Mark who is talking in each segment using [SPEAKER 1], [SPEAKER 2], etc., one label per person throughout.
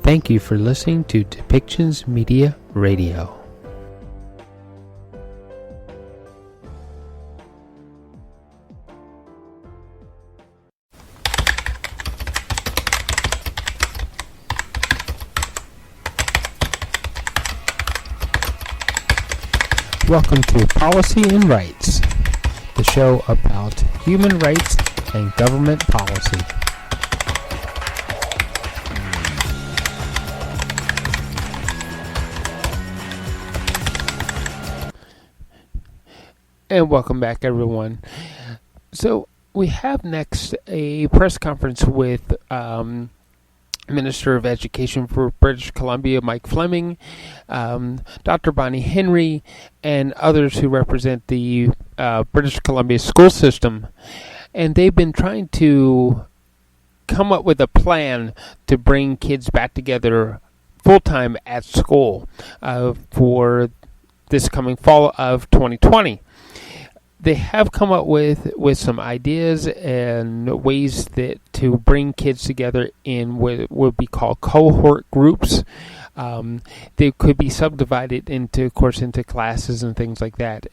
[SPEAKER 1] Thank you for listening to Depictions Media Radio. Welcome to Policy and Rights, the show about human rights and government policy. And welcome back, everyone. So we have next a press conference with Minister of Education for British Columbia, Mike Fleming, Dr. Bonnie Henry, and others who represent the British Columbia school system. And they've been trying to come up with a plan to bring kids back together full-time at school for this coming fall of 2020. They have come up with some ideas and ways that to bring kids together in what would be called cohort groups. They could be subdivided into classes and things like that.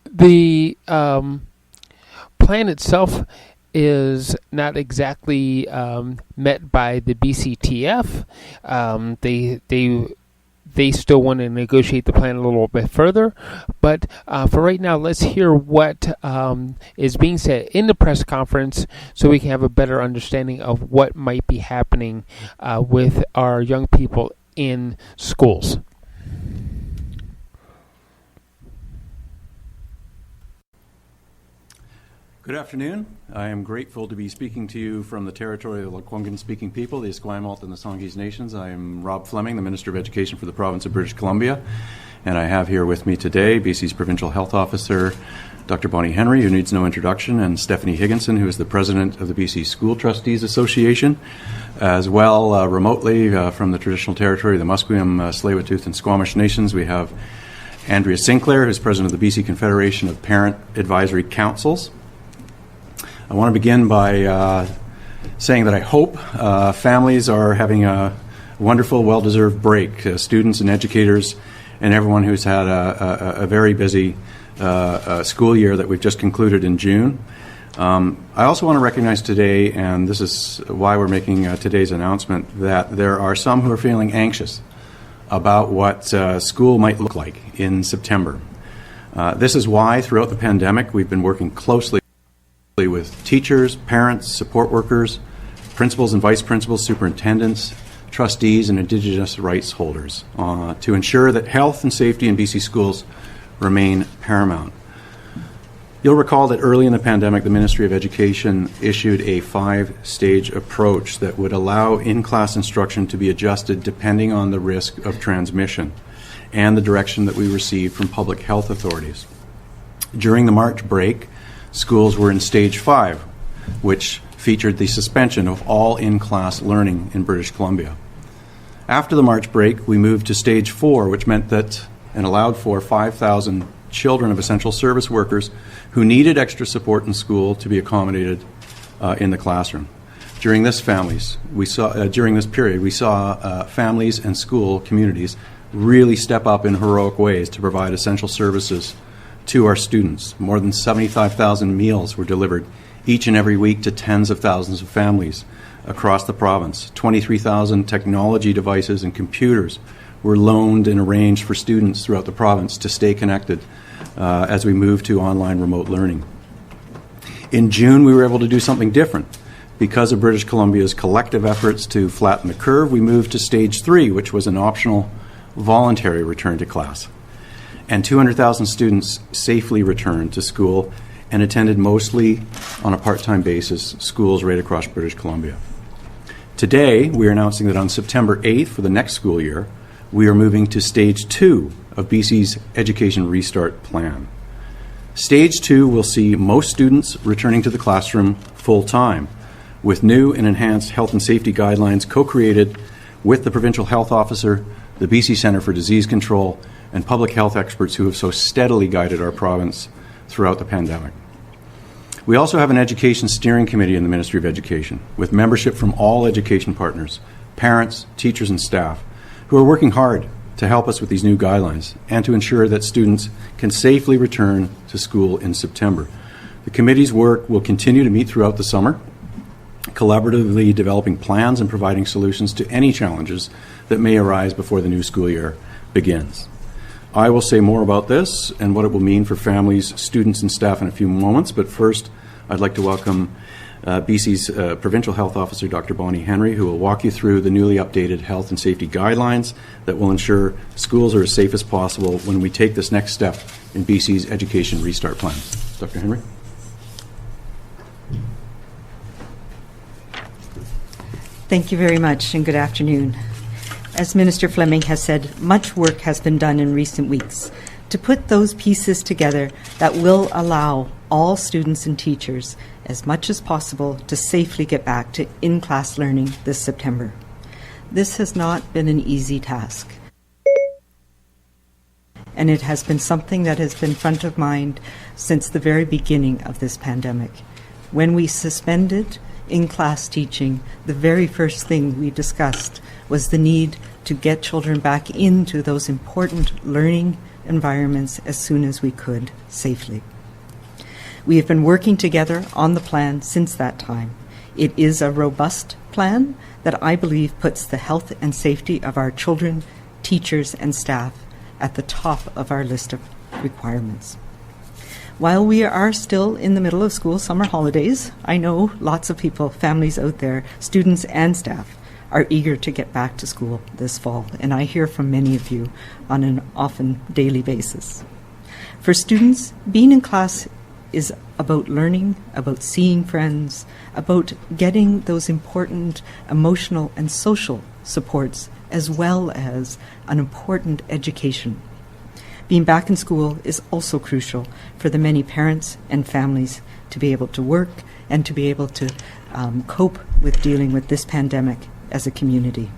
[SPEAKER 1] The plan itself is not exactly met by the BCTF. They still want to negotiate the plan a little bit further. But for right now, let's hear what is being said in the press conference so we can have a better understanding of what might be happening with our young people in schools.
[SPEAKER 2] Good afternoon. I am grateful to be speaking to you from the territory of the Lekwungen-speaking people, the Esquimalt and the Songhees Nations. I am Rob Fleming, the Minister of Education for the province of British Columbia, and I have here with me today BC's Provincial Health Officer, Dr. Bonnie Henry, who needs no introduction, and Stephanie Higginson, who is the President of the BC School Trustees Association, as well remotely from the traditional territory, the Musqueam, Tsleil-Waututh, and Squamish Nations. We have Andrea Sinclair, who's President of the BC Confederation of Parent Advisory Councils. I want to begin by saying that I hope families are having a wonderful, well-deserved break. Students and educators and everyone who's had a very busy school year that we've just concluded in June. I also want to recognize today, and this is why we're making today's announcement, that there are some who are feeling anxious about what school might look like in September. This is why, throughout the pandemic, we've been working closely with teachers, parents, support workers, principals and vice principals, superintendents, trustees, and Indigenous rights holders to ensure that health and safety in BC schools remain paramount. You'll recall that early in the pandemic, the Ministry of Education issued a 5-stage approach that would allow in-class instruction to be adjusted depending on the risk of transmission and the direction that we received from public health authorities. During the March break, schools were in Stage 5, which featured the suspension of all in-class learning in British Columbia. After the March break, we moved to Stage 4, which meant that and allowed for 5,000 children of essential service workers who needed extra support in school to be accommodated in the classroom. During this period, we saw families and school communities really step up in heroic ways to provide essential services to our students. More than 75,000 meals were delivered each and every week to tens of thousands of families across the province. 23,000 technology devices and computers were loaned and arranged for students throughout the province to stay connected as we move to online remote learning. In June, we were able to do something different. Because of British Columbia's collective efforts to flatten the curve, we moved to Stage 3, which was an optional voluntary return to class. And 200,000 students safely returned to school and attended mostly on a part-time basis schools right across British Columbia. Today, we are announcing that on September 8th for the next school year, we are moving to Stage 2 of BC's Education Restart Plan. Stage 2 will see most students returning to the classroom full-time, with new and enhanced health and safety guidelines co-created with the Provincial Health Officer, the BC Centre for Disease Control, and public health experts who have so steadily guided our province throughout the pandemic. We also have an education steering committee in the Ministry of Education with membership from all education partners, parents, teachers, and staff who are working hard to help us with these new guidelines and to ensure that students can safely return to school in September. The committee's work will continue to meet throughout the summer, collaboratively developing plans and providing solutions to any challenges that may arise before the new school year begins. I will say more about this and what it will mean for families, students, and staff in a few moments, but first I'd like to welcome BC's Provincial Health Officer, Dr. Bonnie Henry, who will walk you through the newly updated health and safety guidelines that will ensure schools are as safe as possible when we take this next step in BC's education restart plan. Dr. Henry?
[SPEAKER 3] Thank you very much, and good afternoon. As Minister Fleming has said, much work has been done in recent weeks to put those pieces together that will allow all students and teachers, as much as possible, to safely get back to in-class learning this September. This has not been an easy task, and it has been something that has been front of mind since the very beginning of this pandemic. When we suspended in-class teaching, the very first thing we discussed was the need to get children back into those important learning environments as soon as we could safely. We have been working together on the plan since that time. It is a robust plan that I believe puts the health and safety of our children, teachers, and staff at the top of our list of requirements. While we are still in the middle of school summer holidays, I know lots of people, families out there, students and staff, are eager to get back to school this fall, and I hear from many of you on an often daily basis. For students, being in class is about learning, about seeing friends, about getting those important emotional and social supports, as well as an important education. Being back in school is also crucial for the many parents and families to be able to work and to be able to cope with dealing with this pandemic as a community.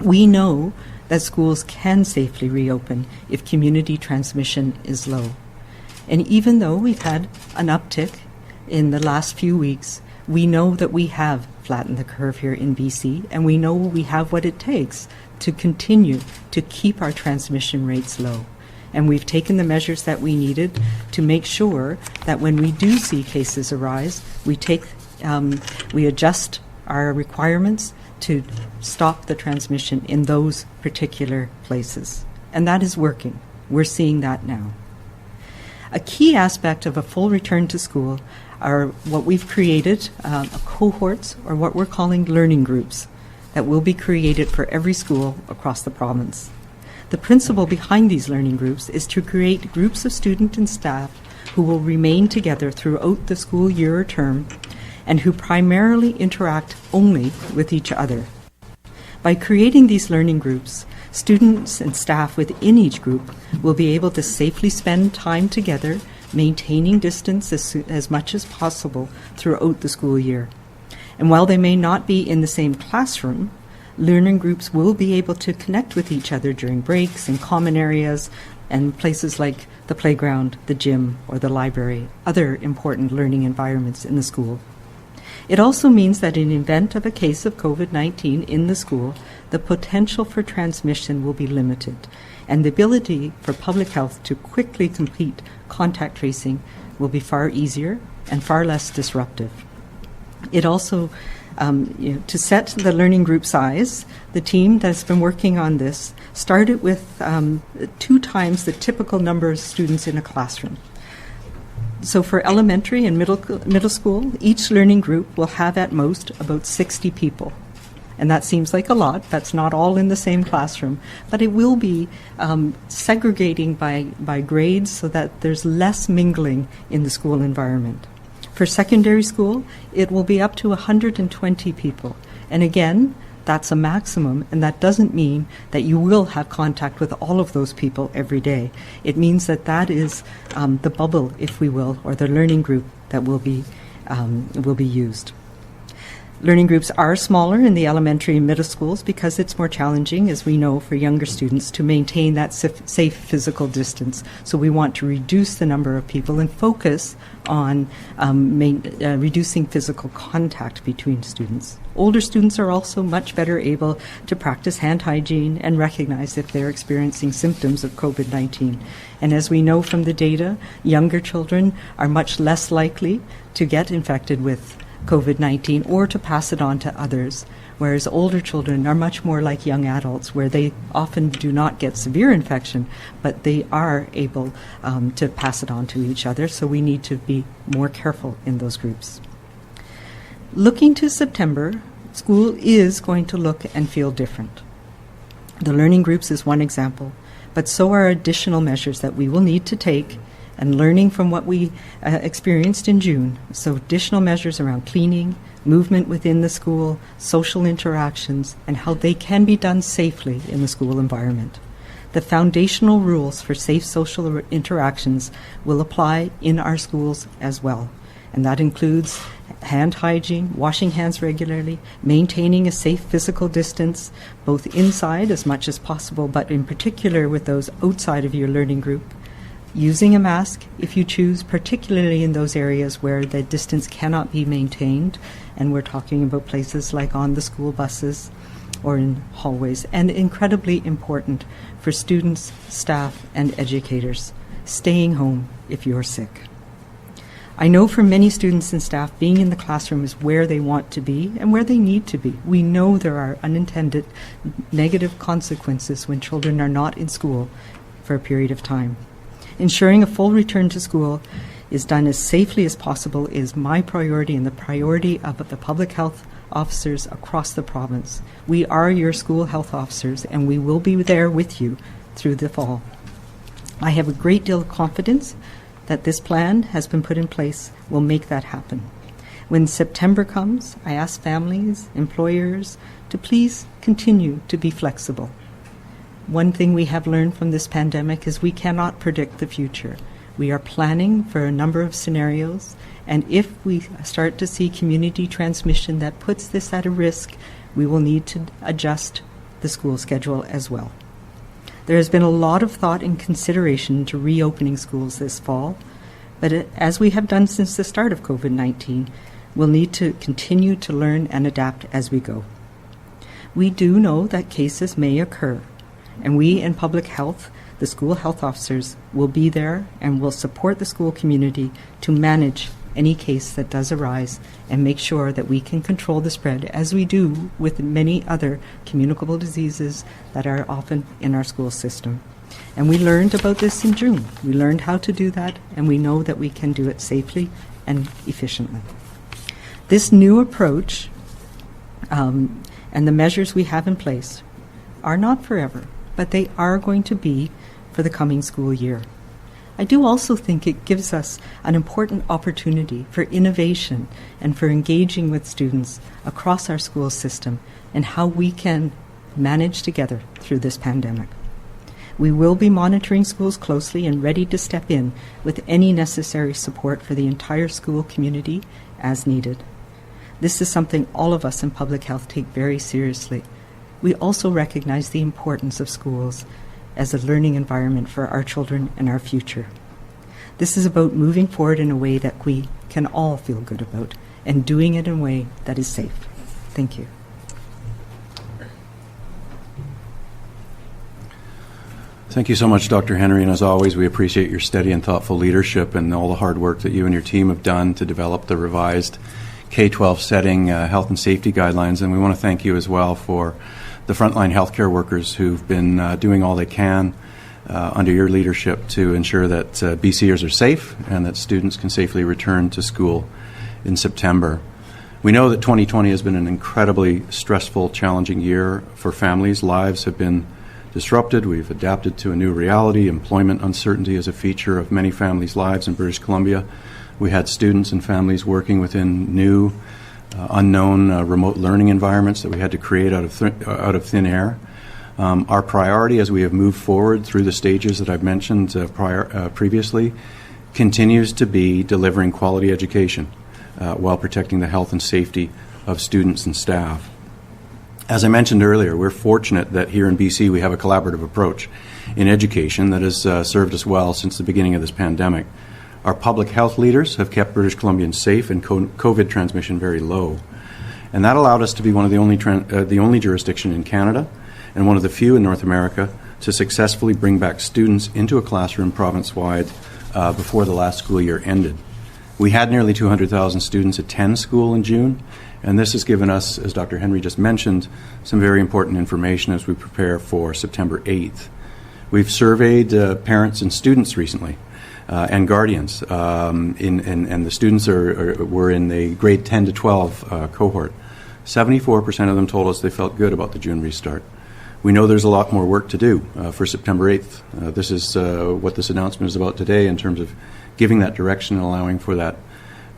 [SPEAKER 3] We know that schools can safely reopen if community transmission is low. And even though we've had an uptick in the last few weeks, we know that we have flattened the curve here in BC, and we know we have what it takes to continue to keep our transmission rates low. And we've taken the measures that we needed to make sure that when we do see cases arise, we adjust our requirements to stop the transmission in those particular places. And that is working. We're seeing that now. A key aspect of a full return to school are what we've created, cohorts, or what we're calling learning groups, that will be created for every school across the province. The principle behind these learning groups is to create groups of students and staff who will remain together throughout the school year or term and who primarily interact only with each other. By creating these learning groups, students and staff within each group will be able to safely spend time together, maintaining distance as much as possible throughout the school year. And while they may not be in the same classroom, learning groups will be able to connect with each other during breaks in common areas and places like the playground, the gym, or the library, other important learning environments in the school. It also means that in the event of a case of COVID-19 in the school, the potential for transmission will be limited, and the ability for public health to quickly complete contact tracing will be far easier and far less disruptive. It also, to set the learning group size, the team that's been working on this started with 2 times the typical number of students in a classroom. So for elementary and middle school, each learning group will have at most about 60 people. And that seems like a lot. That's not all in the same classroom. But it will be segregating by grades so that there's less mingling in the school environment. For secondary school, it will be up to 120 people. And again, that's a maximum, and that doesn't mean that you will have contact with all of those people every day. It means that that is the bubble, if we will, or the learning group that will be used. Learning groups are smaller in the elementary and middle schools because it's more challenging, as we know, for younger students to maintain that safe physical distance. So we want to reduce the number of people and focus on reducing physical contact between students. Older students are also much better able to practice hand hygiene and recognize if they're experiencing symptoms of COVID-19. And as we know from the data, younger children are much less likely to get infected with COVID-19 or to pass it on to others, whereas older children are much more like young adults, where they often do not get severe infection, but they are able to pass it on to each other, so we need to be more careful in those groups. Looking to September, school is going to look and feel different. The learning groups is one example, but so are additional measures that we will need to take, and learning from what we experienced in June. So additional measures around cleaning, movement within the school, social interactions, and how they can be done safely in the school environment. The foundational rules for safe social interactions will apply in our schools as well. And that includes hand hygiene, washing hands regularly, maintaining a safe physical distance, both inside as much as possible, but in particular with those outside of your learning group, using a mask if you choose, particularly in those areas where the distance cannot be maintained, and we're talking about places like on the school buses or in hallways. And incredibly important for students, staff, and educators, staying home if you're sick. I know for many students and staff, being in the classroom is where they want to be and where they need to be. We know there are unintended negative consequences when children are not in school for a period of time. Ensuring a full return to school is done as safely as possible is my priority and the priority of the public health officers across the province. We are your school health officers, and we will be there with you through the fall. I have a great deal of confidence that this plan has been put in place will make that happen. When September comes, I ask families, employers to please continue to be flexible. One thing we have learned from this pandemic is we cannot predict the future. We are planning for a number of scenarios, and if we start to see community transmission that puts this at a risk, we will need to adjust the school schedule as well. There has been a lot of thought and consideration to reopening schools this fall, but as we have done since the start of COVID-19, we'll need to continue to learn and adapt as we go. We do know that cases may occur, and we in public health, the school health officers, will be there and will support the school community to manage any case that does arise and make sure that we can control the spread, as we do with many other communicable diseases that are often in our school system. And we learned about this in June. We learned how to do that, and we know that we can do it safely and efficiently. This new approach and the measures we have in place are not forever, but they are going to be for the coming school year. I do also think it gives us an important opportunity for innovation and for engaging with students across our school system and how we can manage together through this pandemic. We will be monitoring schools closely and ready to step in with any necessary support for the entire school community as needed. This is something all of us in public health take very seriously. We also recognize the importance of schools as a learning environment for our children and our future. This is about moving forward in a way that we can all feel good about and doing it in a way that is safe. Thank you.
[SPEAKER 2] Thank you so much, Dr. Henry, and as always, we appreciate your steady and thoughtful leadership and all the hard work that you and your team have done to develop the revised K-12 setting health and safety guidelines, and we want to thank you as well for the frontline healthcare workers who've been doing all they can under your leadership to ensure that BCers are safe and that students can safely return to school in September. We know that 2020 has been an incredibly stressful, challenging year for families. Lives have been disrupted. We've adapted to a new reality. Employment uncertainty is a feature of many families' lives in British Columbia. We had students and families working within new, unknown remote learning environments that we had to create out of thin air. Our priority as we have moved forward through the stages that I've mentioned previously continues to be delivering quality education while protecting the health and safety of students and staff. As I mentioned earlier, we're fortunate that here in BC we have a collaborative approach in education that has served us well since the beginning of this pandemic. Our public health leaders have kept British Columbians safe and COVID transmission very low. And that allowed us to be one of the only jurisdiction in Canada and one of the few in North America to successfully bring back students into a classroom province-wide before the last school year ended. We had nearly 200,000 students attend school in June, and this has given us, as Dr. Henry just mentioned, some very important information as we prepare for September 8th. We've surveyed parents and students recently, and guardians, and the students were in the grade 10 to 12 cohort. 74% of them told us they felt good about the June restart. We know there's a lot more work to do for September 8th. This is what this announcement is about today in terms of giving that direction and allowing for that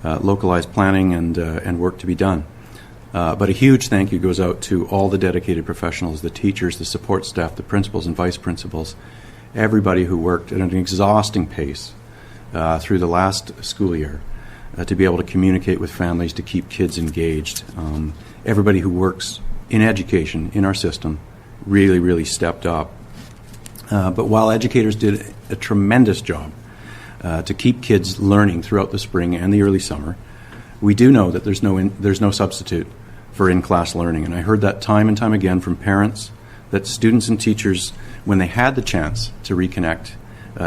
[SPEAKER 2] localized planning and work to be done. But a huge thank you goes out to all the dedicated professionals, the teachers, the support staff, the principals and vice principals, everybody who worked at an exhausting pace through the last school year to be able to communicate with families, to keep kids engaged. Everybody who works in education, in our system, really stepped up. But while educators did a tremendous job to keep kids learning throughout the spring and the early summer, we do know that there's no substitute for in-class learning. And I heard that time and time again from parents, that students and teachers, when they had the chance to reconnect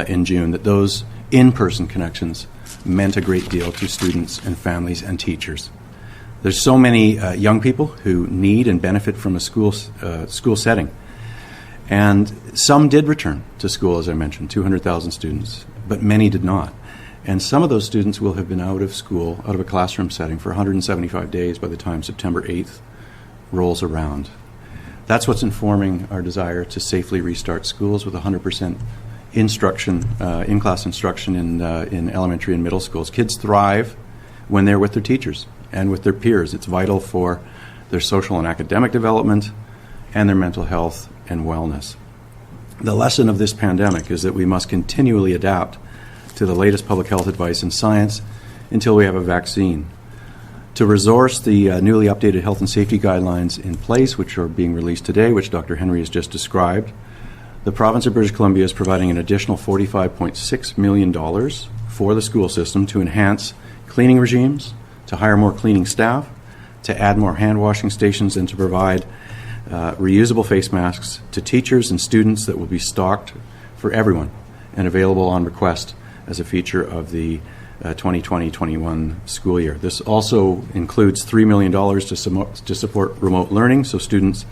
[SPEAKER 2] in June, that those in-person connections meant a great deal to students and families and teachers. There's so many young people who need and benefit from a school setting. And some did return to school, as I mentioned, 200,000 students, but many did not. And some of those students will have been out of school, out of a classroom setting for 175 days by the time September 8th rolls around. That's what's informing our desire to safely restart schools with 100% instruction, in-class instruction in elementary and middle schools. Kids thrive when they're with their teachers and with their peers. It's vital for their social and academic development and their mental health and wellness. The lesson of this pandemic is that we must continually adapt to the latest public health advice and science until we have a vaccine. To resource the newly updated health and safety guidelines in place, which are being released today, which Dr. Henry has just described, the province of British Columbia is providing an additional $45.6 million for the school system to enhance cleaning regimes, to hire more cleaning staff, to add more hand washing stations, and to provide reusable face masks to teachers and students that will be stocked for everyone and available on request as a feature of the 2020-21 school year. This also includes $3 million to support remote learning so students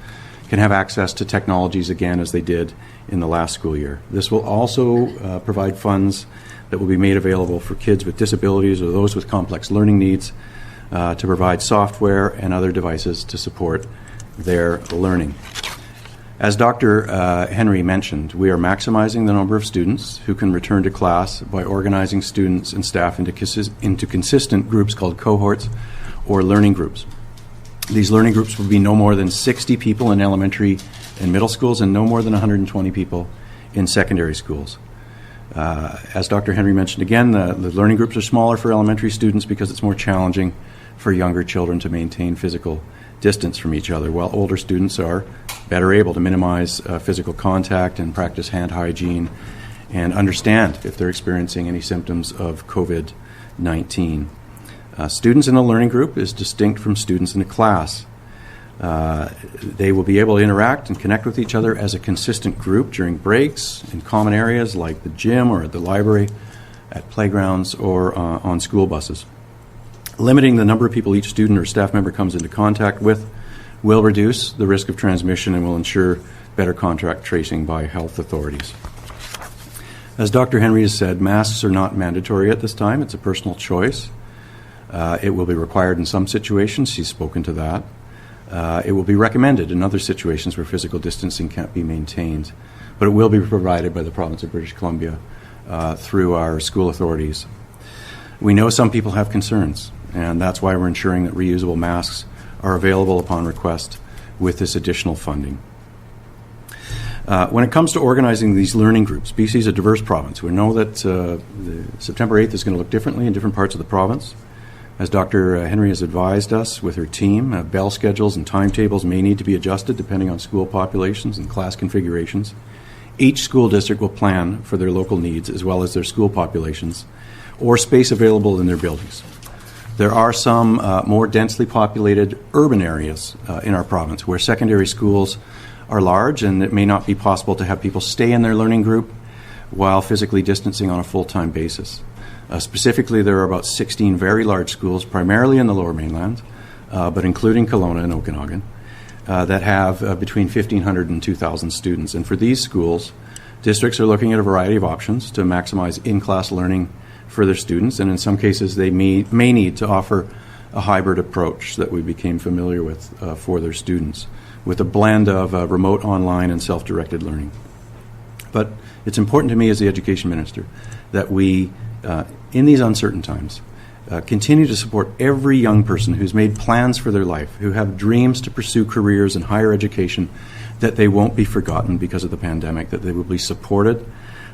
[SPEAKER 2] can have access to technologies again as they did in the last school year. This will also provide funds that will be made available for kids with disabilities or those with complex learning needs to provide software and other devices to support their learning. As Dr. Henry mentioned, we are maximizing the number of students who can return to class by organizing students and staff into consistent groups called cohorts or learning groups. These learning groups will be no more than 60 people in elementary and middle schools and no more than 120 people in secondary schools. As Dr. Henry mentioned again, the learning groups are smaller for elementary students because it's more challenging for younger children to maintain physical distance from each other, while older students are better able to minimize physical contact and practice hand hygiene and understand if they're experiencing any symptoms of COVID-19. Students in a learning group is distinct from students in a class. They will be able to interact and connect with each other as a consistent group during breaks in common areas like the gym or at the library, at playgrounds, or on school buses. Limiting the number of people each student or staff member comes into contact with will reduce the risk of transmission and will ensure better contact tracing by health authorities. As Dr. Henry has said, masks are not mandatory at this time. It's a personal choice. It will be required in some situations. She's spoken to that. It will be recommended in other situations where physical distancing can't be maintained, but it will be provided by the province of British Columbia through our school authorities. We know some people have concerns, and that's why we're ensuring that reusable masks are available upon request with this additional funding. When it comes to organizing these learning groups, BC is a diverse province. We know that September 8th is going to look differently in different parts of the province. As Dr. Henry has advised us with her team, bell schedules and timetables may need to be adjusted depending on school populations and class configurations. Each school district will plan for their local needs as well as their school populations or space available in their buildings. There are some more densely populated urban areas in our province where secondary schools are large and it may not be possible to have people stay in their learning group while physically distancing on a full-time basis. Specifically, there are about 16 very large schools, primarily in the Lower Mainland, but including Kelowna and Okanagan, that have between 1,500 and 2,000 students. And for these schools, districts are looking at a variety of options to maximize in-class learning for their students, and in some cases they may need to offer a hybrid approach that we became familiar with for their students, with a blend of remote, online, and self-directed learning. But it's important to me as the Education Minister that we, in these uncertain times, continue to support every young person who's made plans for their life, who have dreams to pursue careers in higher education, that they won't be forgotten because of the pandemic, that they will be supported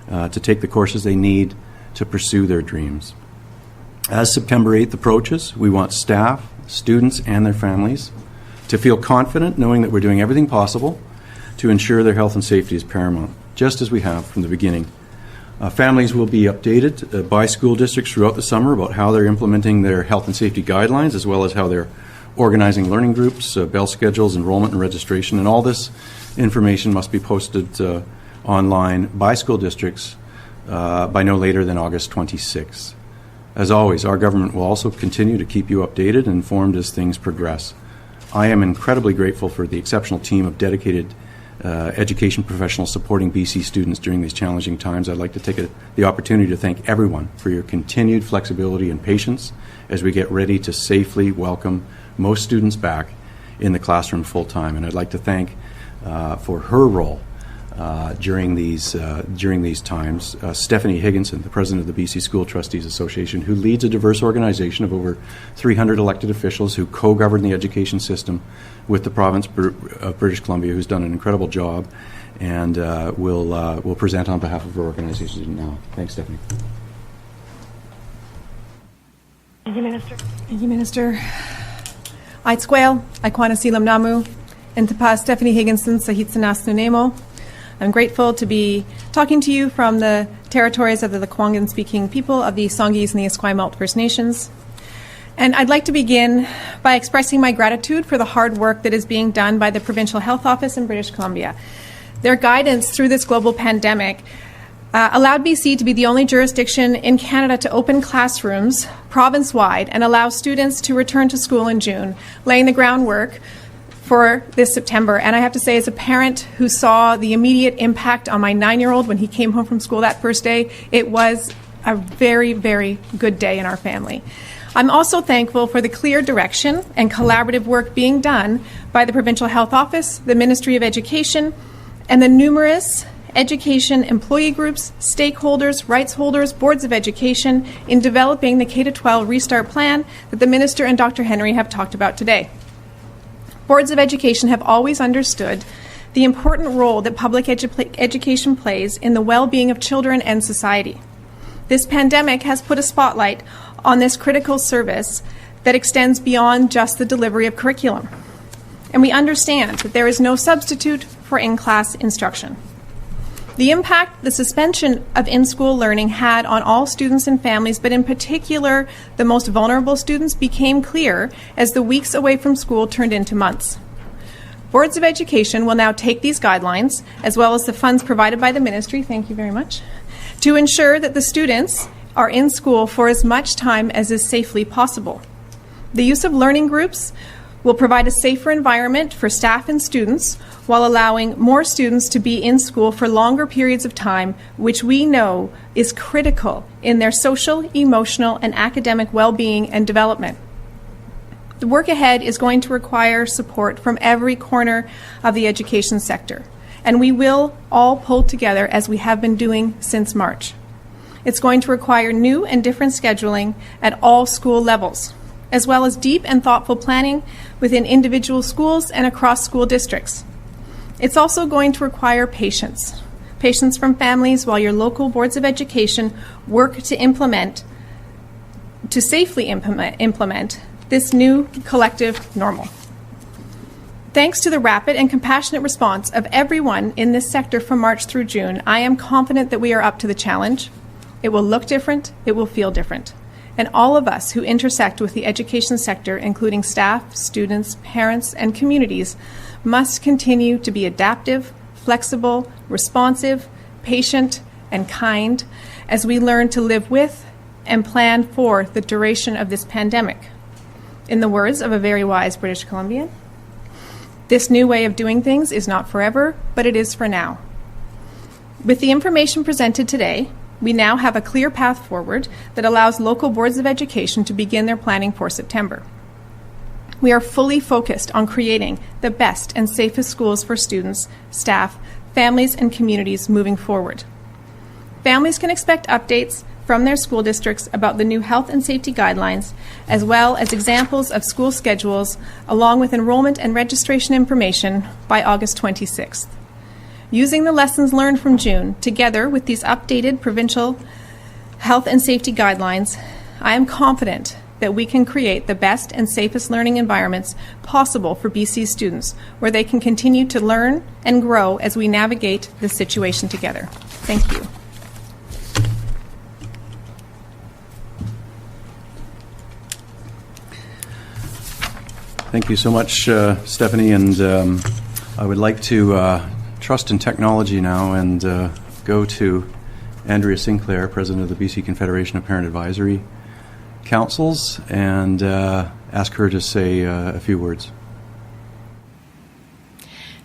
[SPEAKER 2] to take the courses they need to pursue their dreams. As September 8th approaches, we want staff, students, and their families to feel confident knowing that we're doing everything possible to ensure their health and safety is paramount, just as we have from the beginning. Families will be updated by school districts throughout the summer about how they're implementing their health and safety guidelines, as well as how they're organizing learning groups, bell schedules, enrollment and registration, and all this information must be posted online by school districts by no later than August 26th. As always, our government will also continue to keep you updated and informed as things progress. I am incredibly grateful for the exceptional team of dedicated education professionals supporting BC students during these challenging times. I'd like to take the opportunity to thank everyone for your continued flexibility and patience as we get ready to safely welcome most students back in the classroom full-time. And I'd like to thank for her role during these times, Stephanie Higginson, the president of the BC School Trustees Association, who leads a diverse organization of over 300 elected officials who co-govern the education system with the province of British Columbia, who's done an incredible job, and will present on behalf of our organization now. Thanks, Stephanie.
[SPEAKER 4] Thank you, Minister. Thank you, Minister. Ait Squale, Aikwana Silam Namu, Intapa Stephanie Higginson, Sahit Sanas Nunemo. I'm grateful to be talking to you from the territories of the Lekwungen-speaking people of the Songhees and the Esquimalt First Nations. And I'd like to begin by expressing my gratitude for the hard work that is being done by the Provincial Health Office in British Columbia. Their guidance through this global pandemic allowed BC to be the only jurisdiction in Canada to open classrooms province-wide and allow students to return to school in June, laying the groundwork for this September. And I have to say, as a parent who saw the immediate impact on my 9-year-old when he came home from school that first day, it was a very, very good day in our family. I'm also thankful for the clear direction and collaborative work being done by the Provincial Health Office, the Ministry of Education, and the numerous education employee groups, stakeholders, rights holders, boards of education in developing the K-12 Restart Plan that the Minister and Dr. Henry have talked about today. Boards of education have always understood the important role that public education plays in the well-being of children and society. This pandemic has put a spotlight on this critical service that extends beyond just the delivery of curriculum. And we understand that there is no substitute for in-class instruction. The impact the suspension of in-school learning had on all students and families, but in particular the most vulnerable students, became clear as the weeks away from school turned into months. Boards of education will now take these guidelines, as well as the funds provided by the ministry, thank you very much, to ensure that the students are in school for as much time as is safely possible. The use of learning groups will provide a safer environment for staff and students while allowing more students to be in school for longer periods of time, which we know is critical in their social, emotional, and academic well-being and development. The work ahead is going to require support from every corner of the education sector, and we will all pull together as we have been doing since March. It's going to require new and different scheduling at all school levels, as well as deep and thoughtful planning within individual schools and across school districts. It's also going to require patience from families while your local boards of education work to implement to safely implement this new collective normal. Thanks to the rapid and compassionate response of everyone in this sector from March through June, I am confident that we are up to the challenge. It will look different, it will feel different. And all of us who intersect with the education sector, including staff, students, parents, and communities, must continue to be adaptive, flexible, responsive, patient, and kind as we learn to live with and plan for the duration of this pandemic. In the words of a very wise British Columbian, this new way of doing things is not forever, but it is for now. With the information presented today, we now have a clear path forward that allows local boards of education to begin their planning for September. We are fully focused on creating the best and safest schools for students, staff, families, and communities moving forward. Families can expect updates from their school districts about the new health and safety guidelines, as well as examples of school schedules, along with enrollment and registration information by August 26th. Using the lessons learned from June, together with these updated provincial health and safety guidelines, I am confident that we can create the best and safest learning environments possible for BC students, where they can continue to learn and grow as we navigate this situation together. Thank you.
[SPEAKER 2] Thank you so much, Stephanie, and I would like to trust in technology now and go to Andrea Sinclair, President of the BC Confederation of Parent Advisory Councils, and ask her to say a few words.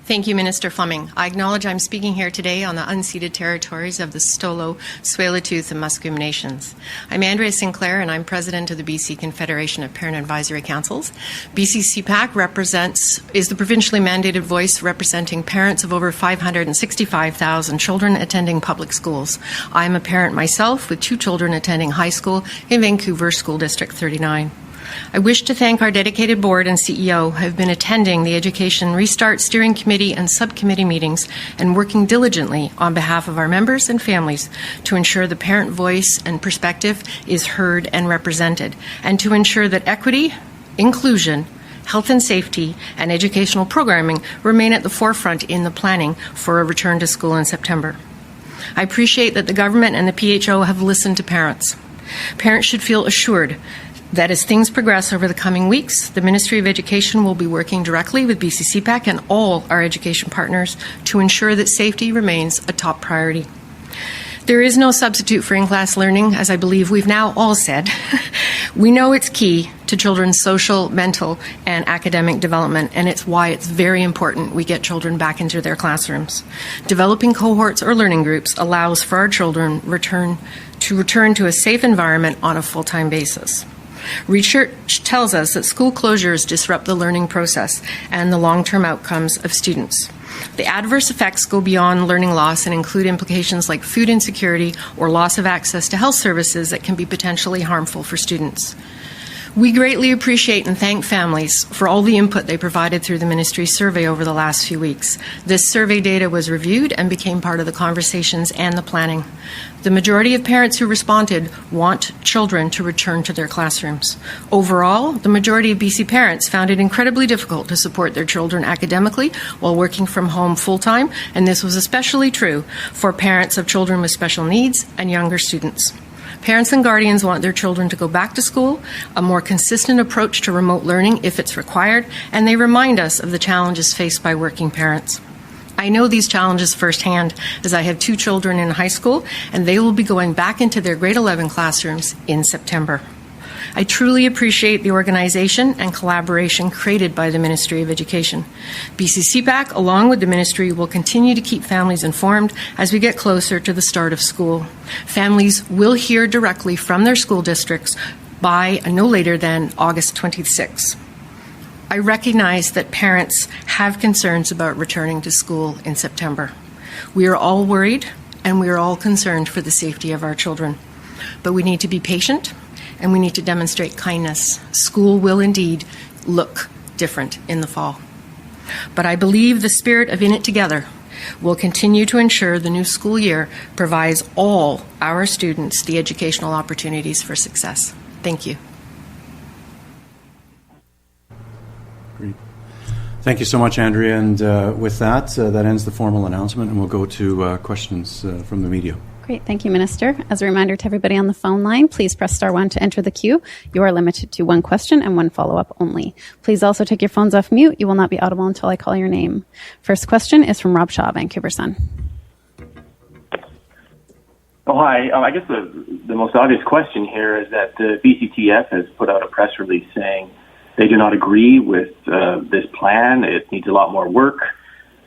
[SPEAKER 5] Thank you, Minister Fleming. I acknowledge I'm speaking here today on the unceded territories of the Stolo, Tsleil-Waututh, and Musqueam Nations. I'm Andrea Sinclair, and I'm President of the BC Confederation of Parent Advisory Councils. BC CPAC is the provincially mandated voice representing parents of over 565,000 children attending public schools. I'm a parent myself with 2 children attending high school in Vancouver School District 39. I wish to thank our dedicated board and CEO who have been attending the Education Restart Steering Committee and Subcommittee meetings and working diligently on behalf of our members and families to ensure the parent voice and perspective is heard and represented, and to ensure that equity, inclusion, health and safety, and educational programming remain at the forefront in the planning for a return to school in September. I appreciate that the government and the PHO have listened to parents. Parents should feel assured that as things progress over the coming weeks, the Ministry of Education will be working directly with BC CPAC and all our education partners to ensure that safety remains a top priority. There is no substitute for in-class learning, as I believe we've now all said. We know it's key to children's social, mental, and academic development, and it's why it's very important we get children back into their classrooms. Developing cohorts or learning groups allows for our children to return to a safe environment on a full-time basis. Research tells us that school closures disrupt the learning process and the long-term outcomes of students. The adverse effects go beyond learning loss and include implications like food insecurity or loss of access to health services that can be potentially harmful for students. We greatly appreciate and thank families for all the input they provided through the ministry's survey over the last few weeks. This survey data was reviewed and became part of the conversations and the planning. The majority of parents who responded want children to return to their classrooms. Overall, the majority of BC parents found it incredibly difficult to support their children academically while working from home full-time, and this was especially true for parents of children with special needs and younger students. Parents and guardians want their children to go back to school, a more consistent approach to remote learning if it's required, and they remind us of the challenges faced by working parents. I know these challenges firsthand, as I have 2 children in high school, and they will be going back into their grade 11 classrooms in September. I truly appreciate the organization and collaboration created by the Ministry of Education. BC CPAC, along with the Ministry, will continue to keep families informed as we get closer to the start of school. Families will hear directly from their school districts by no later than August 26. I recognize that parents have concerns about returning to school in September. We are all worried and we are all concerned for the safety of our children. But we need to be patient and we need to demonstrate kindness. School will indeed look different in the fall. But I believe the spirit of In It Together will continue to ensure the new school year provides all our students the educational opportunities for success. Thank you.
[SPEAKER 2] Great. Thank you so much, Andrea. And with that, that ends the formal announcement, and we'll go to questions from the media.
[SPEAKER 6] Great. Thank you, Minister. As a reminder to everybody on the phone line, please press star 1 to enter the queue. You are limited to one question and one follow-up only. Please also take your phones off mute. You will not be audible until I call your name. First question is from Rob Shaw, Vancouver Sun.
[SPEAKER 7] Oh, hi. I guess the most obvious question here is that the BCTF has put out a press release saying they do not agree with this plan. It needs a lot more work.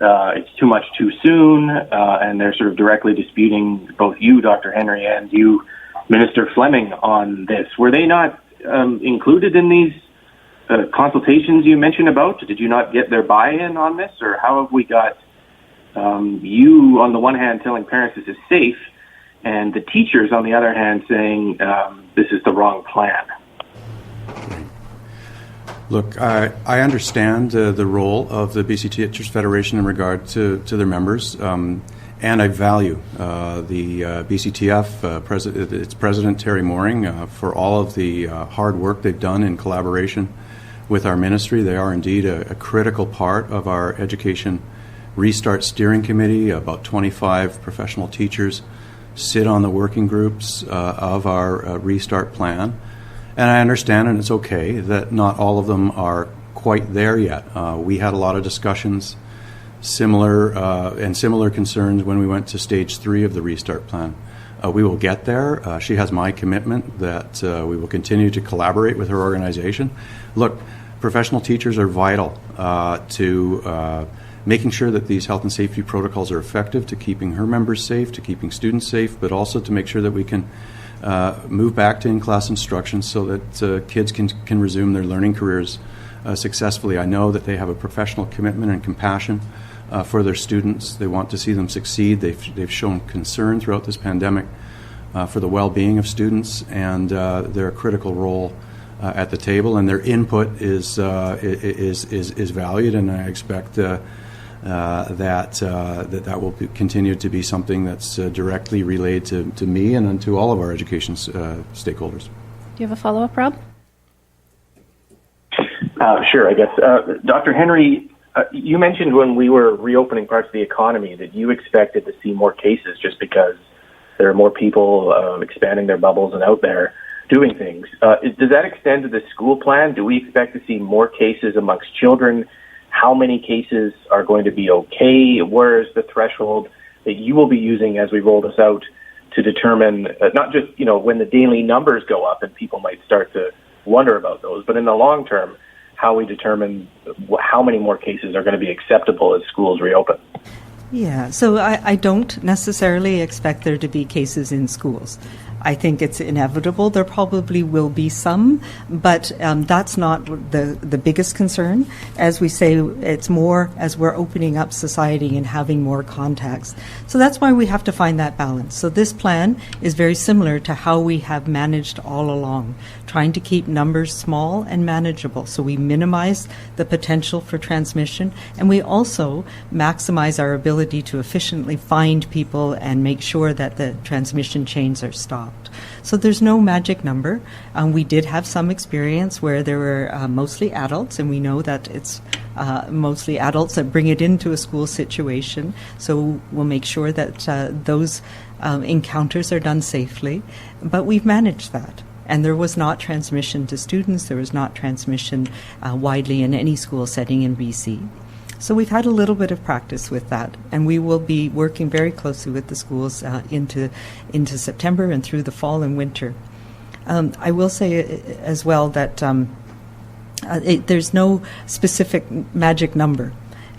[SPEAKER 7] It's too much too soon, and they're sort of directly disputing both you, Dr. Henry, and you, Minister Fleming, on this. Were they not included in these consultations you mentioned about? Did you not get their buy-in on this, or how have we got you, on the one hand, telling parents this is safe, and the teachers, on the other hand, saying this is the wrong plan?
[SPEAKER 2] Look, I understand the role of the BC Teachers Federation in regard to their members, and I value the BCTF, its president, Terry Mooring, for all of the hard work they've done in collaboration with our ministry. They are indeed a critical part of our Education Restart Steering Committee. About 25 professional teachers sit on the working groups of our Restart Plan. And I understand, and it's okay, that not all of them are quite there yet. We had a lot of discussions, similar concerns when we went to stage 3 of the Restart Plan. We will get there. She has my commitment that we will continue to collaborate with her organization. Look, professional teachers are vital to making sure that these health and safety protocols are effective, to keeping her members safe, to keeping students safe, but also to make sure that we can move back to in-class instruction so that kids can resume their learning careers successfully. I know that they have a professional commitment and compassion for their students. They want to see them succeed. They've shown concern throughout this pandemic for the well-being of students, and they're a critical role at the table. And their input is valued, and I expect that will continue to be something that's directly relayed to me and to all of our education stakeholders.
[SPEAKER 6] Do you have a follow-up, Rob?
[SPEAKER 7] Sure, I guess. Dr. Henry, you mentioned when we were reopening parts of the economy that you expected to see more cases just because there are more people expanding their bubbles and out there doing things. Does that extend to the school plan? Do we expect to see more cases amongst children? How many cases are going to be okay? Where is the threshold that you will be using as we roll this out to determine not just, when the daily numbers go up and people might start to wonder about those, but in the long term, how we determine how many more cases are going to be acceptable as schools reopen? Yeah,
[SPEAKER 3] so I don't necessarily expect there to be cases in schools. I think it's inevitable. There probably will be some, but that's not the biggest concern. As we say, it's more as we're opening up society and having more contacts. So that's why we have to find that balance. So this plan is very similar to how we have managed all along, trying to keep numbers small and manageable. So we minimize the potential for transmission, and we also maximize our ability to efficiently find people and make sure that the transmission chains are stopped. So there's no magic number. We did have some experience where there were mostly adults, and we know that it's mostly adults that bring it into a school situation. So we'll make sure that those encounters are done safely. But we've managed that. And there was not transmission to students. There was not transmission widely in any school setting in BC. So we've had a little bit of practice with that, and we will be working very closely with the schools into September and through the fall and winter. I will say as well that there's no specific magic number.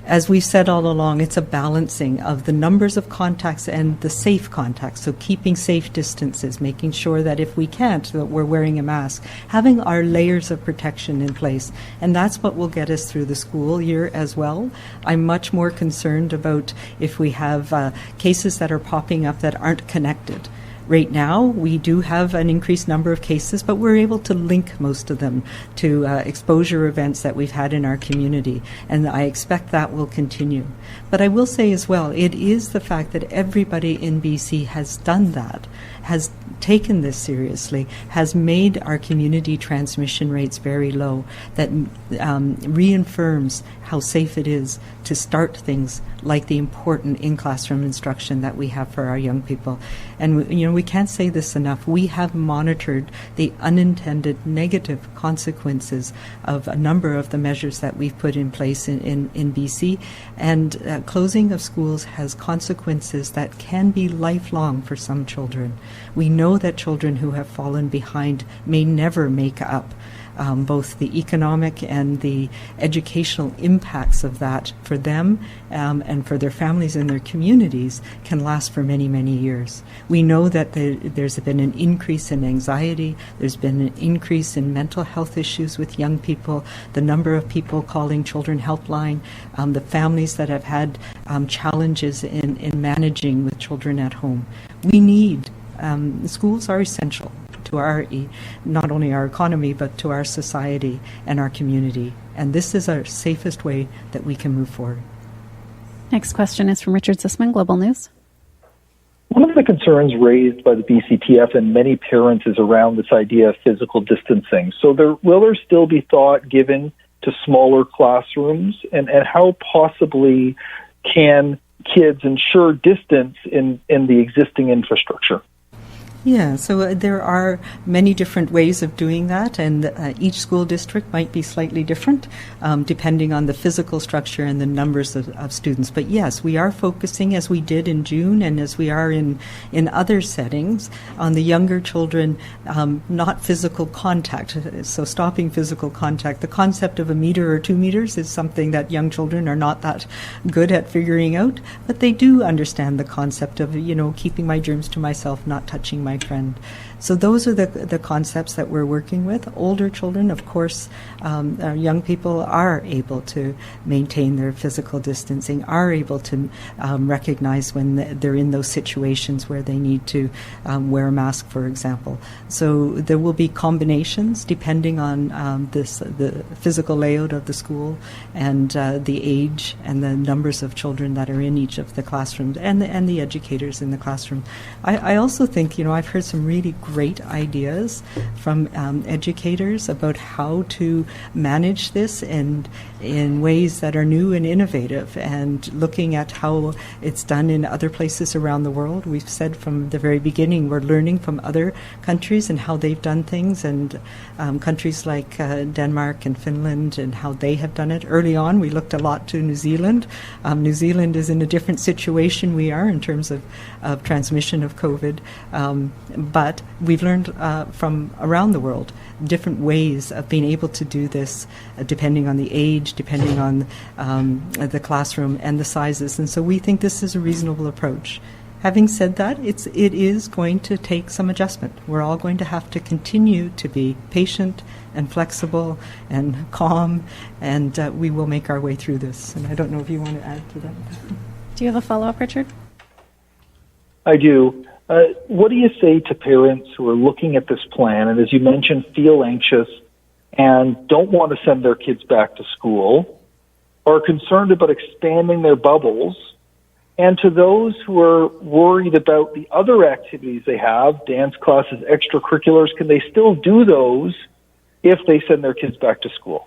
[SPEAKER 3] As we've said all along, it's a balancing of the numbers of contacts and the safe contacts, so keeping safe distances, making sure that if we can't, that we're wearing a mask, having our layers of protection in place. And that's what will get us through the school year as well. I'm much more concerned about if we have cases that are popping up that aren't connected. Right now, we do have an increased number of cases, but we're able to link most of them to exposure events that we've had in our community, and I expect that will continue. But I will say as well, it is the fact that everybody in BC has done that, has taken this seriously, has made our community transmission rates very low, that reaffirms how safe it is to start things like the important in-classroom instruction that we have for our young people. And we can't say this enough. We have monitored the unintended negative consequences of a number of the measures that we've put in place in BC, and closing of schools has consequences that can be lifelong for some children. We know that children who have fallen behind may never make up. Both the economic and the educational impacts of that for them and for their families and their communities can last for many, many years. We know that there's been an increase in anxiety, there's been an increase in mental health issues with young people, the number of people calling Children Helpline, the families that have had challenges in managing with children at home. We need, schools are essential to our, not only our economy, but to our society and our community. And this is our safest way that we can move forward.
[SPEAKER 6] Next question is from Richard Sussman, Global News.
[SPEAKER 8] One of the concerns raised by the BCTF and many parents is around this idea of physical distancing. So will there still be thought given to smaller classrooms, and how possibly can kids ensure distance in the existing infrastructure?
[SPEAKER 3] Yeah, so there are many different ways of doing that, and each school district might be slightly different depending on the physical structure and the numbers of students. But yes, we are focusing, as we did in June and as we are in other settings, on the younger children, not physical contact. So stopping physical contact. The concept of 1 meter or 2 meters is something that young children are not that good at figuring out, but they do understand the concept of, keeping my germs to myself, not touching my friend. So those are the concepts that we're working with. Older children, of course, young people are able to maintain their physical distancing, are able to recognize when they're in those situations where they need to wear a mask, for example. So there will be combinations depending on the physical layout of the school and the age and the numbers of children that are in each of the classrooms and the educators in the classroom. I also think, I've heard some really great ideas from educators about how to manage this in ways that are new and innovative, and looking at how it's done in other places around the world. We've said from the very beginning we're learning from other countries and how they've done things, and countries like Denmark and Finland and how they have done it. Early on we looked a lot to New Zealand. New Zealand is in a different situation we are in terms of transmission of COVID, but we've learned from around the world different ways of being able to do this depending on the age, depending on the classroom and the sizes. And so we think this is a reasonable approach. Having said that, it is going to take some adjustment. We're all going to have to continue to be patient and flexible and calm, and we will make our way through this. And I don't know if you want to add to that.
[SPEAKER 6] Do you have a follow-up, Richard?
[SPEAKER 8] I do. What do you say to parents who are looking at this plan and, as you mentioned, feel anxious and don't want to send their kids back to school, are concerned about expanding their bubbles, and to those who are worried about the other activities they have, dance classes, extracurriculars, can they still do those if they send their kids back to school?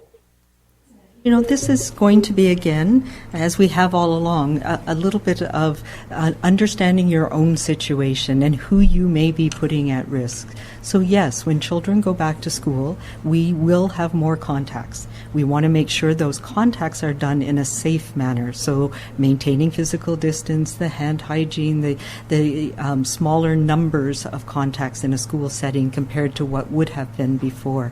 [SPEAKER 3] This is going to be, again, as we have all along, a little bit of understanding your own situation and who you may be putting at risk. So yes, when children go back to school, we will have more contacts. We want to make sure those contacts are done in a safe manner. So maintaining physical distance, the hand hygiene, the smaller numbers of contacts in a school setting compared to what would have been before.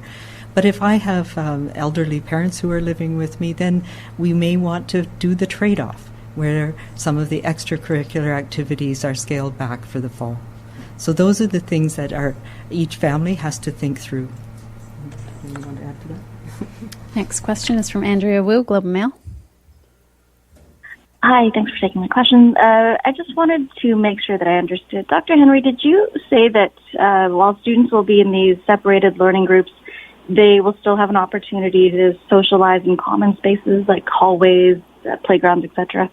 [SPEAKER 3] But if I have elderly parents who are living with me, then we may want to do the trade-off, where some of the extracurricular activities are scaled back for the fall. So those are the things that each family has to think through. You want to add to that?
[SPEAKER 6] Next question is from Andrea Wu, Globe and Mail.
[SPEAKER 9] Hi, thanks for taking my question. I just wanted to make sure that I understood. Dr. Henry, did you say that while students will be in these separated learning groups, they will still have an opportunity to socialize in common spaces like hallways, playgrounds, etc.?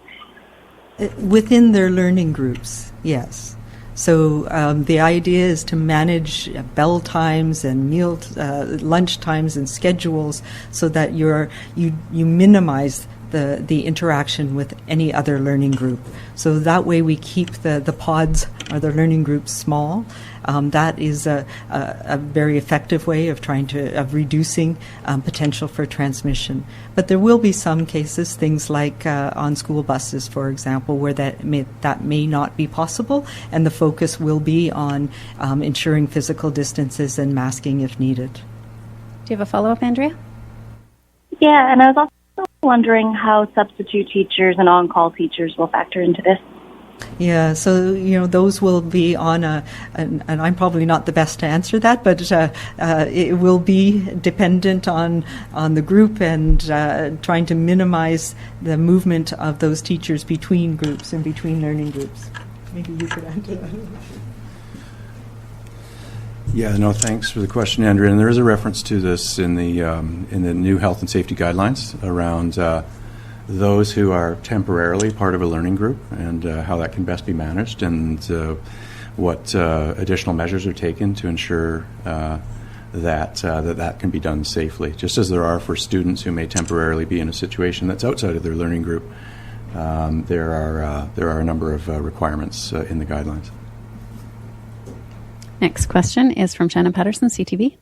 [SPEAKER 3] Within their learning groups, yes. So the idea is to manage bell times and lunch times and schedules so that you minimize the interaction with any other learning group. So that way we keep the pods or the learning groups small. That is a very effective way of reducing potential for transmission. But there will be some cases, things like on school buses, for example, where that may not be possible, and the focus will be on ensuring physical distances and masking if needed.
[SPEAKER 6] Do you have a follow-up, Andrea?
[SPEAKER 9] Yeah, and I was also wondering how substitute teachers and on-call teachers will factor into this.
[SPEAKER 3] Yeah, so those will be on and I'm probably not the best to answer that, but it will be dependent on the group and trying to minimize the movement of those teachers between groups and between learning groups. Maybe you could answer that.
[SPEAKER 2] Yeah, no, thanks for the question, Andrea. And there is a reference to this in the new health and safety guidelines around those who are temporarily part of a learning group and how that can best be managed, and what additional measures are taken to ensure that can be done safely. Just as there are for students who may temporarily be in a situation that's outside of their learning group, there are a number of requirements in the guidelines.
[SPEAKER 6] Next question is from Shannon Patterson, CTV.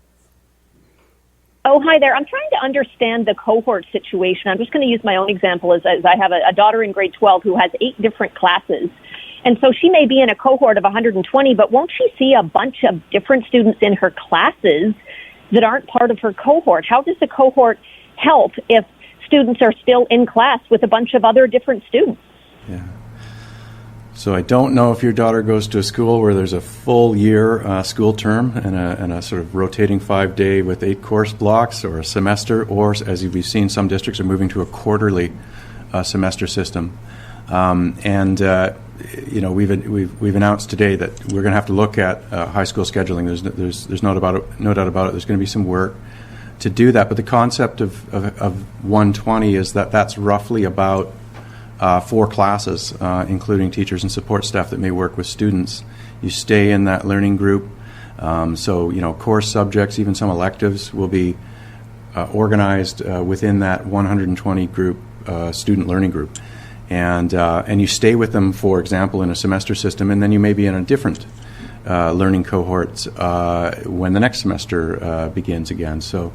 [SPEAKER 10] Oh, hi there. I'm trying to understand the cohort situation. I'm just going to use my own example as I have a daughter in grade 12 who has 8 different classes. And so she may be in a cohort of 120, but won't she see a bunch of different students in her classes that aren't part of her cohort? How does the cohort help if students are still in class with a bunch of other different students?
[SPEAKER 2] Yeah. So I don't know if your daughter goes to a school where there's a full year school term and a sort of rotating 5-day with 8 course blocks, or a semester, or as we've seen, some districts are moving to a quarterly semester system. We've announced today that we're going to have to look at high school scheduling. There's no doubt about it. There's going to be some work to do that. But the concept of 120 is that's roughly about 4 classes, including teachers and support staff that may work with students. You stay in that learning group. Course subjects, even some electives, will be organized within that 120 group student learning group. And you stay with them, for example, in a semester system, and then you may be in a different learning cohort when the next semester begins again. So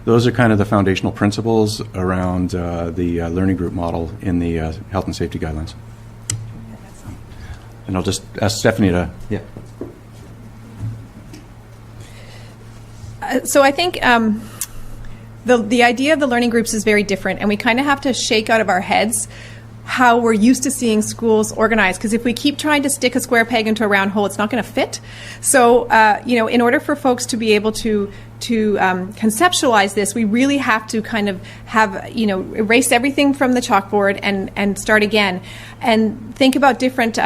[SPEAKER 2] those are kind of the foundational principles around the learning group model in the health and safety guidelines. And I'll just ask Stephanie to... Yeah.
[SPEAKER 4] So I think the idea of the learning groups is very different, and we kind of have to shake out of our heads how we're used to seeing schools organized, because if we keep trying to stick a square peg into a round hole, it's not going to fit. So, in order for folks to be able to conceptualize this, we really have to kind of erase everything from the chalkboard and start again and think about different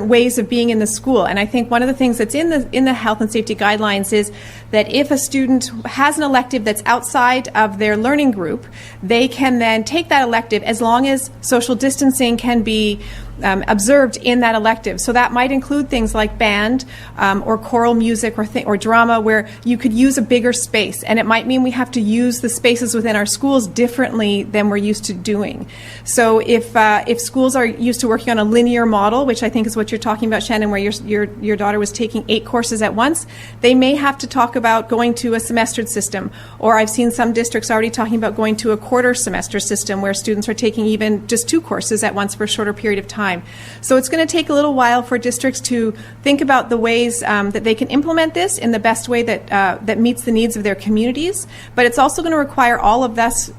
[SPEAKER 4] ways of being in the school. And I think one of the things that's in the health and safety guidelines is that if a student has an elective that's outside of their learning group, they can then take that elective as long as social distancing can be observed in that elective. So that might include things like band or choral music or drama, where you could use a bigger space, and it might mean we have to use the spaces within our schools differently than we're used to doing. So if schools are used to working on a linear model, which I think is what you're talking about, Shannon, where your daughter was taking 8 courses at once, they may have to talk about going to a semestered system. Or I've seen some districts already talking about going to a quarter semester system where students are taking even just 2 courses at once for a shorter period of time. So it's going to take a little while for districts to think about the ways that they can implement this in the best way that meets the needs of their communities. But it's also going to require all of us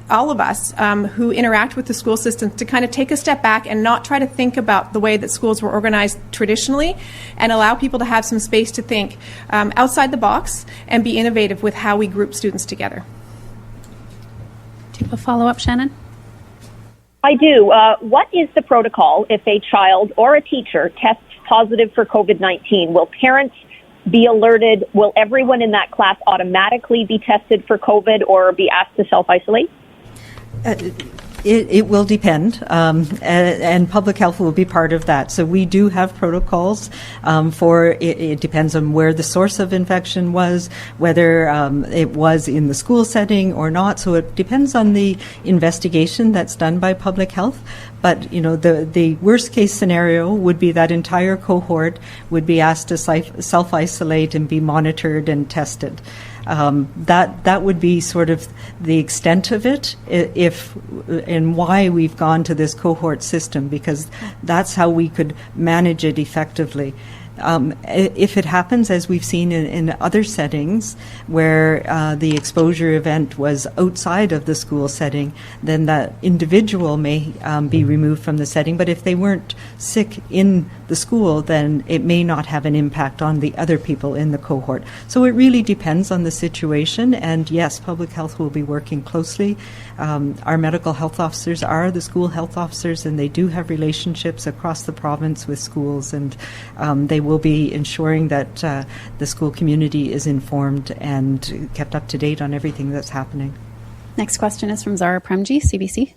[SPEAKER 4] who interact with the school system to kind of take a step back and not try to think about the way that schools were organized traditionally, and allow people to have some space to think outside the box and be innovative with how we group students together.
[SPEAKER 6] Do you have a follow-up, Shannon?
[SPEAKER 10] I do. What is the protocol if a child or a teacher tests positive for COVID-19? Will parents be alerted? Will everyone in that class automatically be tested for COVID or be asked to self-isolate?
[SPEAKER 3] It will depend, and public health will be part of that. So we do have protocols for it depends on where the source of infection was, whether it was in the school setting or not. So it depends on the investigation that's done by public health. But, the worst case scenario would be that entire cohort would be asked to self-isolate and be monitored and tested. That would be sort of the extent of it, and why we've gone to this cohort system, because that's how we could manage it effectively. If it happens, as we've seen in other settings, where the exposure event was outside of the school setting, then that individual may be removed from the setting. But if they weren't sick in the school, then it may not have an impact on the other people in the cohort. So it really depends on the situation. And yes, public health will be working closely. Our medical health officers are the school health officers, and they do have relationships across the province with schools, and they will be ensuring that the school community is informed and kept up to date on everything that's happening.
[SPEAKER 6] Next question is from Zara Premji, CBC.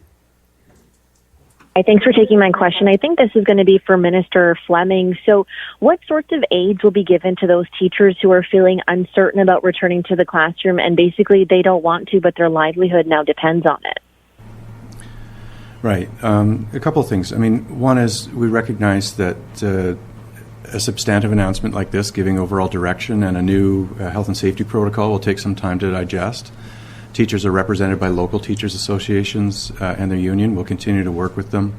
[SPEAKER 11] Hi, thanks for taking my question. I think this is going to be for Minister Fleming. So what sorts of aids will be given to those teachers who are feeling uncertain about returning to the classroom and basically they don't want to, but their livelihood now depends on it?
[SPEAKER 2] Right. A couple of things. I mean, one is we recognize that a substantive announcement like this, giving overall direction and a new health and safety protocol, will take some time to digest. Teachers are represented by local teachers associations and their union. We'll continue to work with them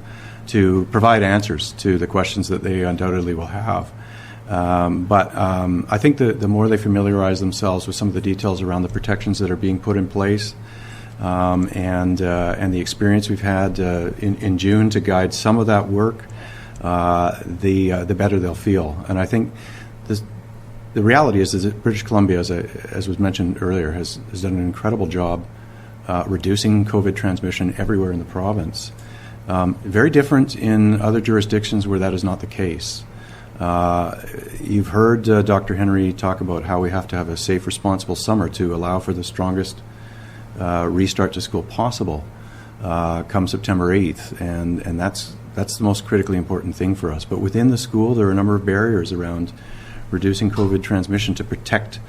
[SPEAKER 2] to provide answers to the questions that they undoubtedly will have. But I think the more they familiarize themselves with some of the details around the protections that are being put in place, and the experience we've had in June to guide some of that work, the better they'll feel. And I think the reality is that British Columbia, as was mentioned earlier, has done an incredible job reducing COVID transmission everywhere in the province. Very different in other jurisdictions where that is not the case. You've heard Dr. Henry talk about how we have to have a safe, responsible summer to allow for the strongest restart to school possible come September 8th, and that's the most critically important thing for us. But within the school, there are a number of barriers around reducing COVID transmission to protect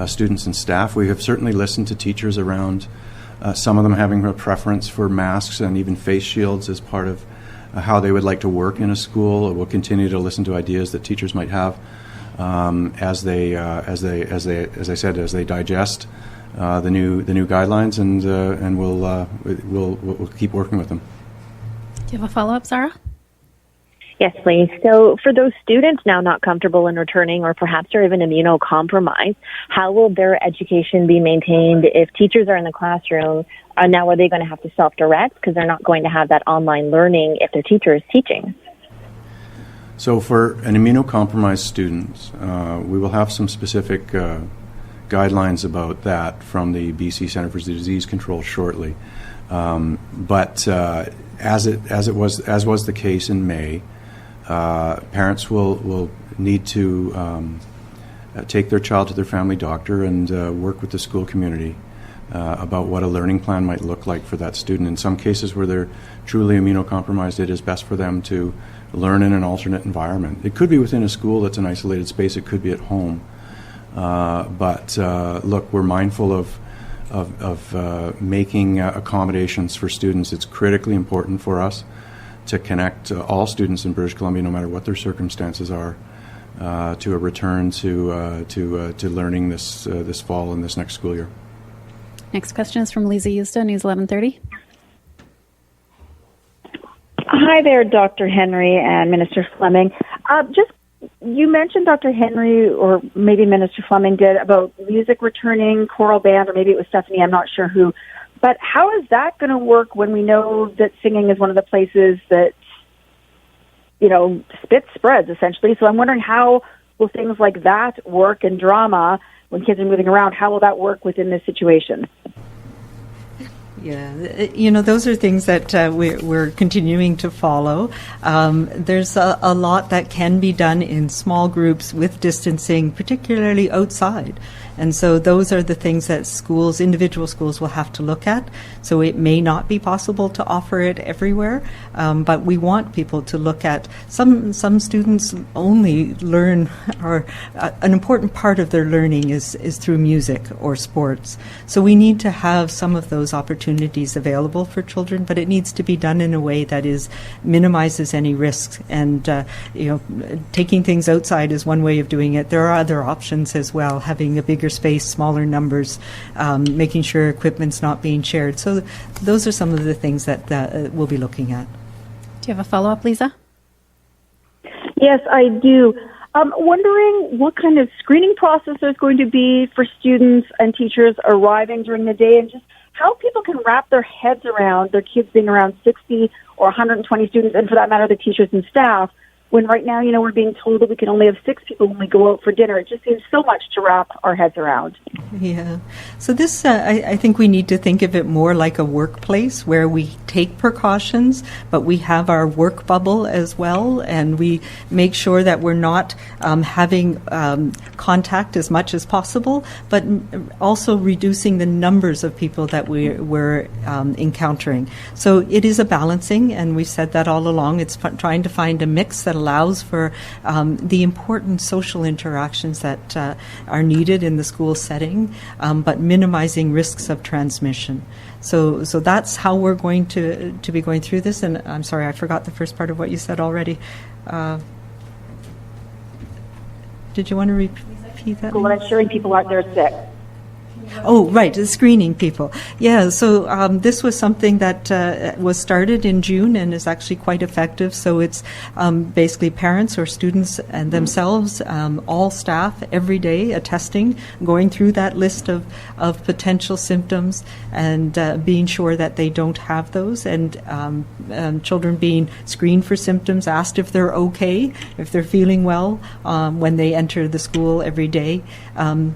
[SPEAKER 2] students and staff. We have certainly listened to teachers around some of them having a preference for masks and even face shields as part of how they would like to work in a school. We'll continue to listen to ideas that teachers might have as they digest the new guidelines, and we'll keep working with them.
[SPEAKER 6] Do you have a follow-up, Sarah?
[SPEAKER 11] Yes, please. So for those students now not comfortable in returning or perhaps are even immunocompromised, how will their education be maintained if teachers are in the classroom? Now are they going to have to self-direct because they're not going to have that online learning if their teacher is teaching?
[SPEAKER 2] So for an immunocompromised student, we will have some specific guidelines about that from the BC Centre for Disease Control shortly. But as was the case in May, parents will need to take their child to their family doctor and work with the school community about what a learning plan might look like for that student. In some cases where they're truly immunocompromised, it is best for them to learn in an alternate environment. It could be within a school that's an isolated space. It could be at home. But look, we're mindful of making accommodations for students. It's critically important for us to connect all students in British Columbia, no matter what their circumstances are, to a return to learning this fall and this next school year.
[SPEAKER 6] Next question is from Lisa Euston, News 1130.
[SPEAKER 12] Hi there, Dr. Henry and Minister Fleming. You mentioned Dr. Henry, or maybe Minister Fleming did, about music returning, choral band, or maybe it was Stephanie, I'm not sure who. But how is that going to work when we know that singing is one of the places that, spit spreads, essentially? So I'm wondering, how will things like that work in drama when kids are moving around? How will that work within this situation?
[SPEAKER 3] Yeah, those are things that we're continuing to follow. There's a lot that can be done in small groups with distancing, particularly outside. And so those are the things that individual schools will have to look at. So it may not be possible to offer it everywhere, but we want people to look at. Some students only learn, or an important part of their learning is through music or sports. So we need to have some of those opportunities available for children, but it needs to be done in a way that minimizes any risks. And taking things outside is one way of doing it. There are other options as well, having a bigger space, smaller numbers, making sure equipment's not being shared. So those are some of the things that we'll be looking at.
[SPEAKER 6] Do you have a follow-up, Lisa?
[SPEAKER 12] Yes, I do. I'm wondering what kind of screening process there's going to be for students and teachers arriving during the day, and just how people can wrap their heads around their kids being around 60 or 120 students, and for that matter, the teachers and staff, when right now, we're being told that we can only have 6 people when we go out for dinner. It just seems so much to wrap our heads around.
[SPEAKER 3] Yeah. So this, I think we need to think of it more like a workplace where we take precautions, but we have our work bubble as well, and we make sure that we're not having contact as much as possible, but also reducing the numbers of people that we're encountering. So it is a balancing, and we've said that all along. It's trying to find a mix that allows for the important social interactions that are needed in the school setting, but minimizing risks of transmission. So that's how we're going to be going through this. And I'm sorry, I forgot the first part of what you said already. Did you want to repeat that?
[SPEAKER 12] Well, ensuring people aren't there sick.
[SPEAKER 3] Oh, right, the screening people. Yeah, so this was something that was started in June and is actually quite effective. So it's basically parents or students and themselves, all staff, every day attesting, going through that list of potential symptoms and being sure that they don't have those, and children being screened for symptoms, asked if they're okay, if they're feeling well when they enter the school every day,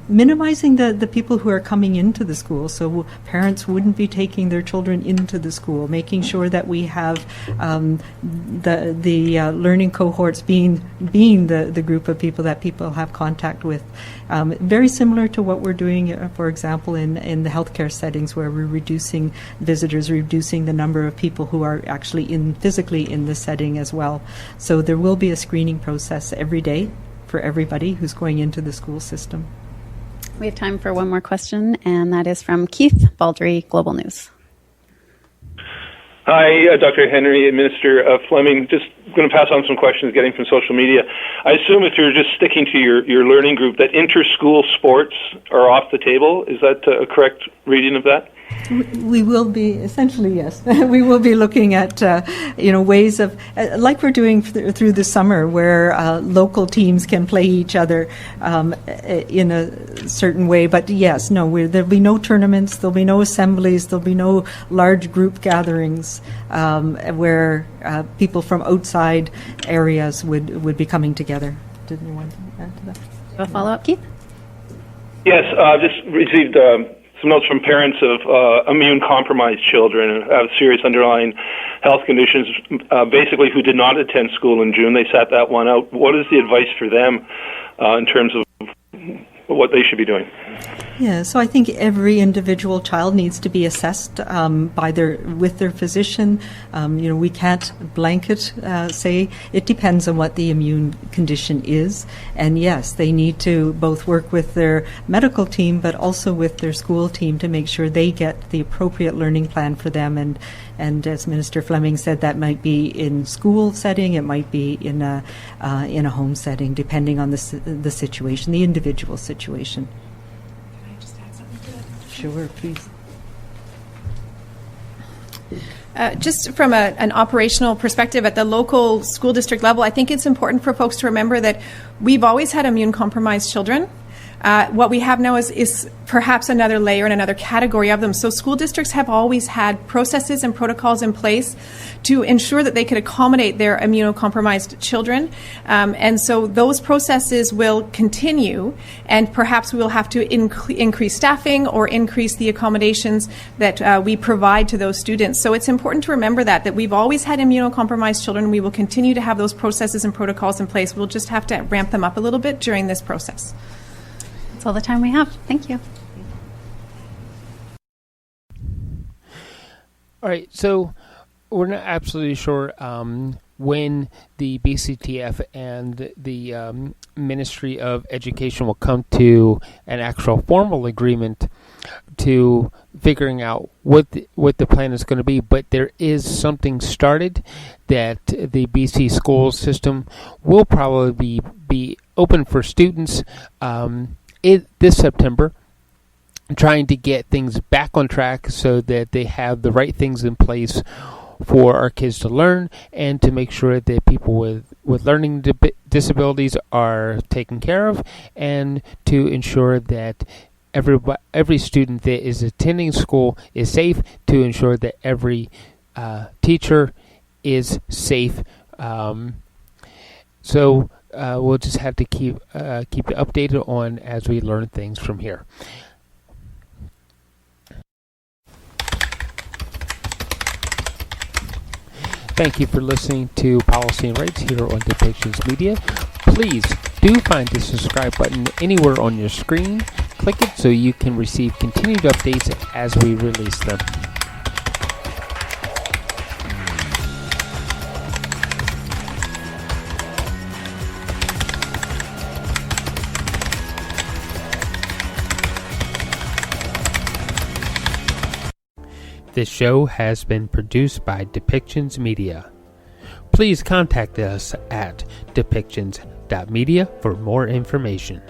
[SPEAKER 3] minimizing the people who are coming into the school, so parents wouldn't be taking their children into the school, making sure that we have the learning cohorts being the group of people that people have contact with. Very similar to what we're doing, for example, in the healthcare settings, where we're reducing visitors, reducing the number of people who are actually physically in the setting as well. So there will be a screening process every day for everybody who's going into the school system.
[SPEAKER 6] We have time for one more question, and that is from Keith Baldry, Global News.
[SPEAKER 13] Hi, Dr. Henry and Minister Fleming. Just going to pass on some questions getting from social media. I assume if you're just sticking to your learning group that inter-school sports are off the table. Is that a correct reading of that?
[SPEAKER 3] We will be, essentially, yes. We will be looking at, ways of, like we're doing through the summer, where local teams can play each other in a certain way. But yes, there'll be no tournaments, there'll be no assemblies, there'll be no large group gatherings where people from outside areas would be coming together. Didn't you want to add to that?
[SPEAKER 6] Do you have a follow-up, Keith?
[SPEAKER 13] Yes, I've just received some notes from parents of immune-compromised children who have serious underlying health conditions, basically who did not attend school in June. They sat that one out. What is the advice for them in terms of what they should be doing?
[SPEAKER 3] Yeah, so I think every individual child needs to be assessed with their physician. We can't blanket say. It depends on what the immune condition is. And yes, they need to both work with their medical team, but also with their school team to make sure they get the appropriate learning plan for them. And as Minister Fleming said, that might be in school setting, it might be in a home setting, depending on the situation, the individual situation. Sure, please.
[SPEAKER 4] Just from an operational perspective at the local school district level, I think it's important for folks to remember that we've always had immune-compromised children. What we have now is perhaps another layer and another category of them. So school districts have always had processes and protocols in place to ensure that they could accommodate their immunocompromised children. And so those processes will continue, and perhaps we will have to increase staffing or increase the accommodations that we provide to those students. So it's important to remember that we've always had immunocompromised children. We will continue to have those processes and protocols in place. We'll just have to ramp them up a little bit during this process.
[SPEAKER 6] That's all the time we have. Thank you.
[SPEAKER 1] All right, so we're not absolutely sure when the BCTF and the Ministry of Education will come to an actual formal agreement to figuring out what the plan is going to be, but there is something started that the BC school system will probably be open for students this September, trying to get things back on track so that they have the right things in place for our kids to learn, and to make sure that people with learning disabilities are taken care of, and to ensure that every student that is attending school is safe, to ensure that every teacher is safe. So we'll just have to keep it updated on as we learn things from here. Thank you for listening to Policy and Rights here on Depictions Media. Please do find the subscribe button anywhere on your screen. Click it so you can receive continued updates as we release them. This show has been produced by Depictions Media. Please contact us at depictions.media for more information.